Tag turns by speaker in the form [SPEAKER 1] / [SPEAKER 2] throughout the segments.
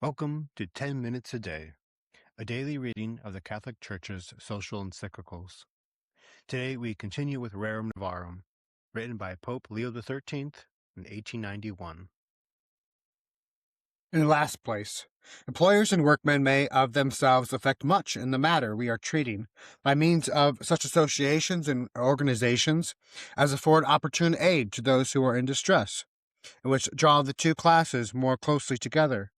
[SPEAKER 1] Welcome to 10 Minutes a Day, a daily reading of the Catholic Church's social encyclicals. Today we continue with Rerum Novarum, written by Pope Leo XIII in 1891.
[SPEAKER 2] In the last place, employers and workmen may of themselves effect much in the matter we are treating, by means of such associations and organizations as afford opportune aid to those who are in distress, and which draw the two classes more closely together.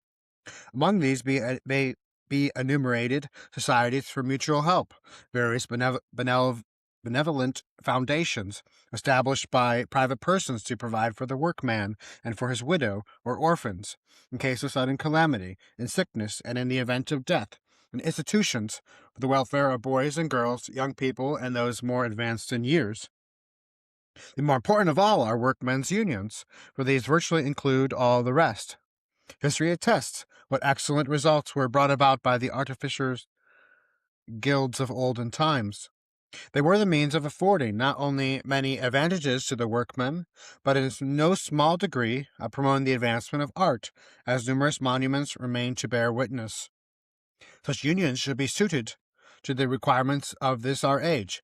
[SPEAKER 2] Among these may be enumerated societies for mutual help, various benevolent foundations established by private persons to provide for the workman and for his widow or orphans, in case of sudden calamity, in sickness, and in the event of death, and institutions for the welfare of boys and girls, young people, and those more advanced in years. The more important of all are workmen's unions, for these virtually include all the rest. History attests what excellent results were brought about by the artificers' guilds of olden times. They were the means of affording not only many advantages to the workmen, but in no small degree of promoting the advancement of art, as numerous monuments remain to bear witness. Such unions should be suited to the requirements of this our age,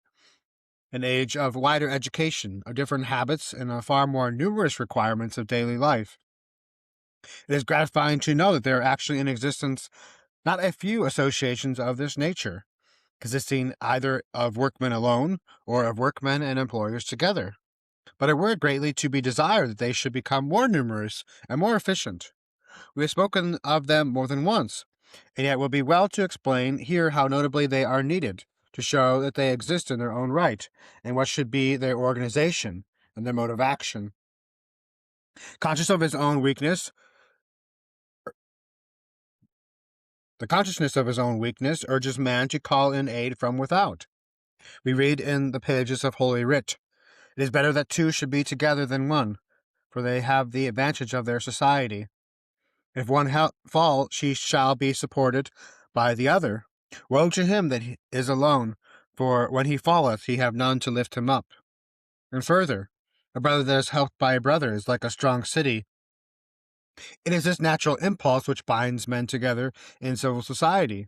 [SPEAKER 2] an age of wider education, of different habits, and of far more numerous requirements of daily life. It is gratifying to know that there are actually in existence not a few associations of this nature, consisting either of workmen alone or of workmen and employers together. But it were greatly to be desired that they should become more numerous and more efficient. We have spoken of them more than once, and yet it will be well to explain here how notably they are needed, to show that they exist in their own right, and what should be their organization and their mode of action. Conscious of his own weakness, The consciousness of his own weakness urges man to call in aid from without. We read in the pages of Holy Writ, "It is better that two should be together than one, for they have the advantage of their society. If one fall, she shall be supported by the other. Woe to him that is alone, for when he falleth, he have none to lift him up." And further, "A brother that is helped by a brother is like a strong city." It is this natural impulse which binds men together in civil society,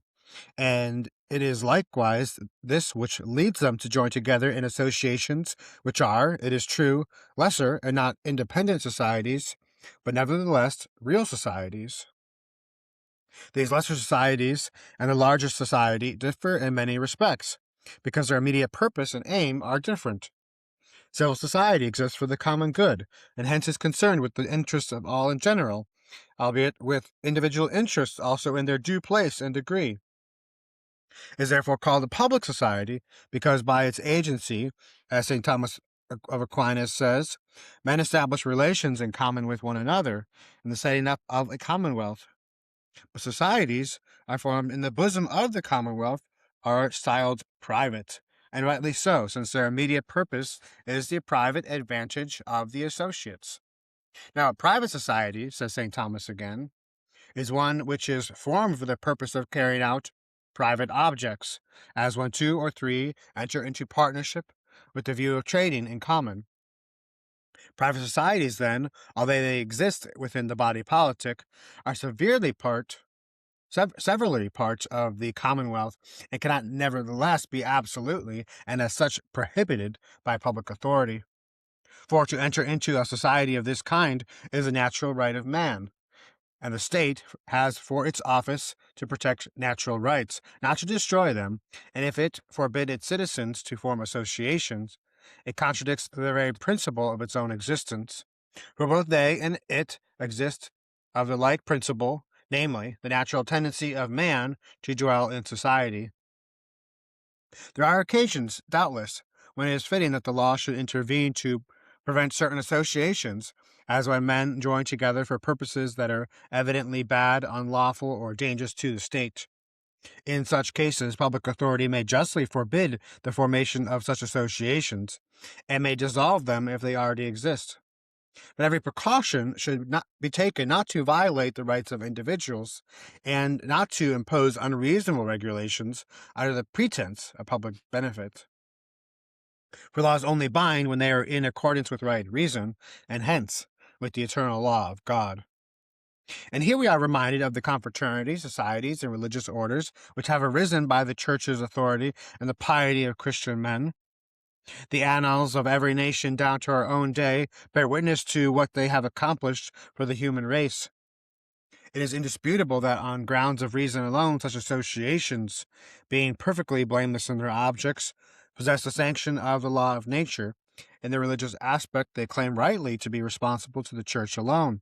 [SPEAKER 2] and it is likewise this which leads them to join together in associations which are, it is true, lesser and not independent societies, but nevertheless real societies. These lesser societies and the larger society differ in many respects, because their immediate purpose and aim are different. Civil society exists for the common good, and hence is concerned with the interests of all in general, albeit with individual interests also in their due place and degree. It is therefore called a public society, because by its agency, as St. Thomas of Aquin says, men establish relations in common with one another in the setting up of a commonwealth. But societies are formed in the bosom of the commonwealth are styled private, and rightly so, since their immediate purpose is the private advantage of the associates. Now, a private society, says St. Thomas again, is one which is formed for the purpose of carrying out private objects, as when two or three enter into partnership with the view of trading in common. Private societies, then, although they exist within the body politic, are severally severally parts of the commonwealth, and cannot nevertheless be absolutely, and as such, prohibited by public authority. For to enter into a society of this kind is a natural right of man, and the state has for its office to protect natural rights, not to destroy them, and if it forbid its citizens to form associations, it contradicts the very principle of its own existence, for both they and it exist of the like principle, namely, the natural tendency of man to dwell in society. There are occasions, doubtless, when it is fitting that the law should intervene to prevent certain associations, as when men join together for purposes that are evidently bad, unlawful, or dangerous to the state. In such cases, public authority may justly forbid the formation of such associations, and may dissolve them if they already exist. But every precaution should not be taken not to violate the rights of individuals, and not to impose unreasonable regulations under the pretense of public benefit. For laws only bind when they are in accordance with right reason, and hence with the eternal law of God. And here we are reminded of the confraternities, societies, and religious orders which have arisen by the Church's authority and the piety of Christian men. The annals of every nation down to our own day bear witness to what they have accomplished for the human race. It is indisputable that on grounds of reason alone, such associations, being perfectly blameless in their objects, possess the sanction of the law of nature. In their religious aspect, they claim rightly to be responsible to the Church alone.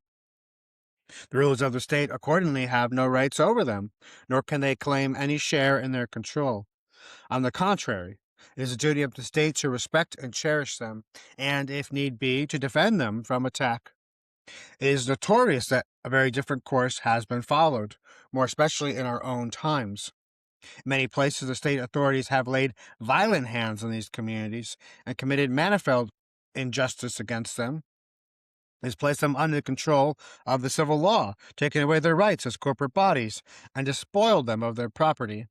[SPEAKER 2] The rulers of the state accordingly have no rights over them, nor can they claim any share in their control. On the contrary, it is the duty of the state to respect and cherish them, and, if need be, to defend them from attack. It is notorious that a very different course has been followed, more especially in our own times. In many places, the state authorities have laid violent hands on these communities and committed manifold injustice against them. It has placed them under the control of the civil law, taken away their rights as corporate bodies, and despoiled them of their property.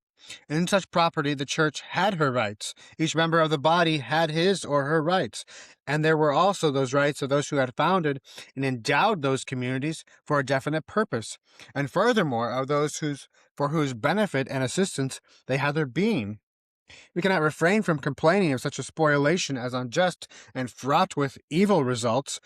[SPEAKER 2] In such property, the Church had her rights. Each member of the body had his or her rights, and there were also those rights of those who had founded and endowed those communities for a definite purpose, and furthermore of those for whose benefit and assistance they had their being. We cannot refrain from complaining of such a spoliation as unjust and fraught with evil results,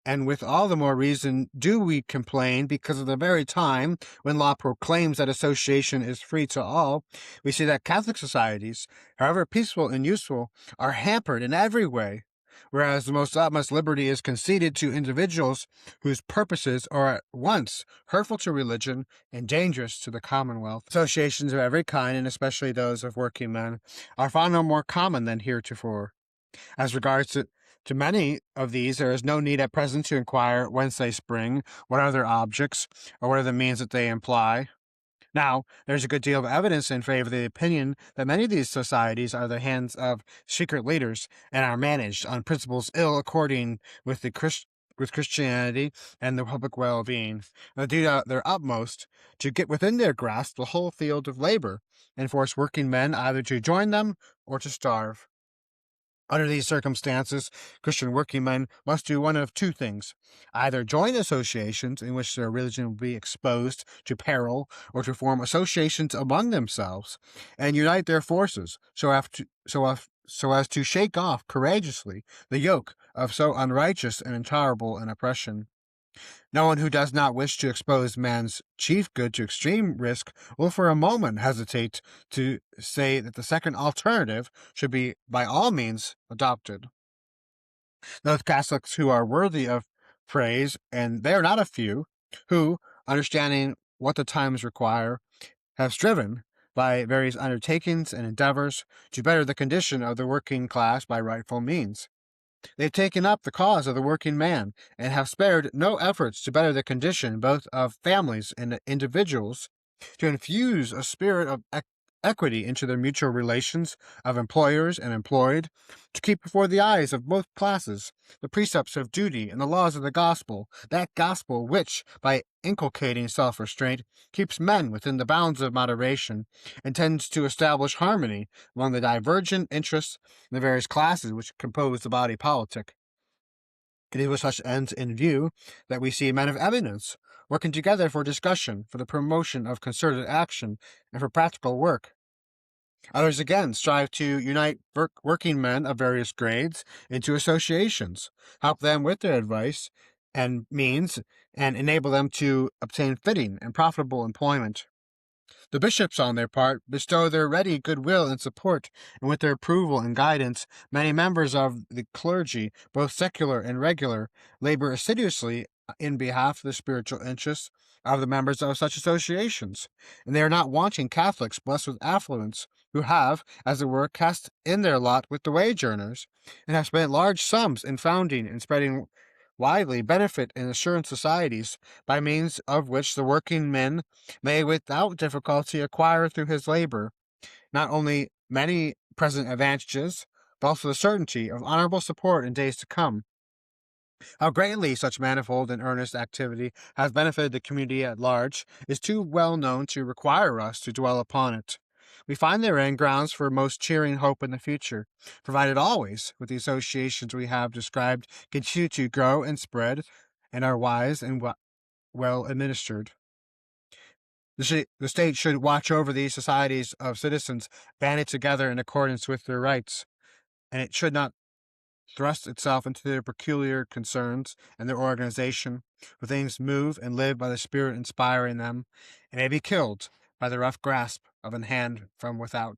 [SPEAKER 2] and with all the more reason do we complain because of the very time when law proclaims that association is free to all, we see that Catholic societies, however peaceful and useful, are hampered in every way, whereas the most utmost liberty is conceded to individuals whose purposes are at once hurtful to religion and dangerous to the commonwealth. Associations of every kind, and especially those of working men, are far no more common than heretofore. As regards to many of these, there is no need at present to inquire whence they spring, what are their objects, or what are the means that they imply. Now, there is a good deal of evidence in favor of the opinion that many of these societies are the hands of secret leaders and are managed on principles ill according with Christianity and the public well-being. They do their utmost to get within their grasp the whole field of labor and force working men either to join them or to starve. Under these circumstances, Christian working men must do one of two things: either join associations in which their religion will be exposed to peril, or to form associations among themselves and unite their forces so as to shake off courageously the yoke of so unrighteous and intolerable an oppression. No one who does not wish to expose man's chief good to extreme risk will for a moment hesitate to say that the second alternative should be by all means adopted. Those Catholics who are worthy of praise, and they are not a few, who, understanding what the times require, have striven, by various undertakings and endeavors, to better the condition of the working class by rightful means. They have taken up the cause of the working man, and have spared no efforts to better the condition both of families and individuals, to infuse a spirit of equity into their mutual relations of employers and employed, to keep before the eyes of both classes the precepts of duty and the laws of the gospel, that gospel which, by inculcating self-restraint, keeps men within the bounds of moderation, and tends to establish harmony among the divergent interests in the various classes which compose the body politic. It is with such ends in view that we see men of eminence working together for discussion, for the promotion of concerted action, and for practical work. Others again strive to unite working men of various grades into associations, help them with their advice and means, and enable them to obtain fitting and profitable employment. The bishops, on their part, bestow their ready goodwill and support, and with their approval and guidance, many members of the clergy, both secular and regular, labor assiduously in behalf of the spiritual interests of the members of such associations, and they are not wanting Catholics blessed with affluence, who have, as it were, cast in their lot with the wage earners, and have spent large sums in founding and spreading widely benefit and assurance societies, by means of which the working man may without difficulty acquire through his labor not only many present advantages, but also the certainty of honorable support in days to come. How greatly such manifold and earnest activity has benefited the community at large is too well known to require us to dwell upon it. We find therein grounds for most cheering hope in the future, provided always, with the associations we have described, continue to grow and spread, and are wise and well administered. The state should watch over these societies of citizens banded together in accordance with their rights, and it should not thrust itself into their peculiar concerns and their organization, for things move and live by the spirit inspiring them, and may be killed by the rough grasp of an hand from without.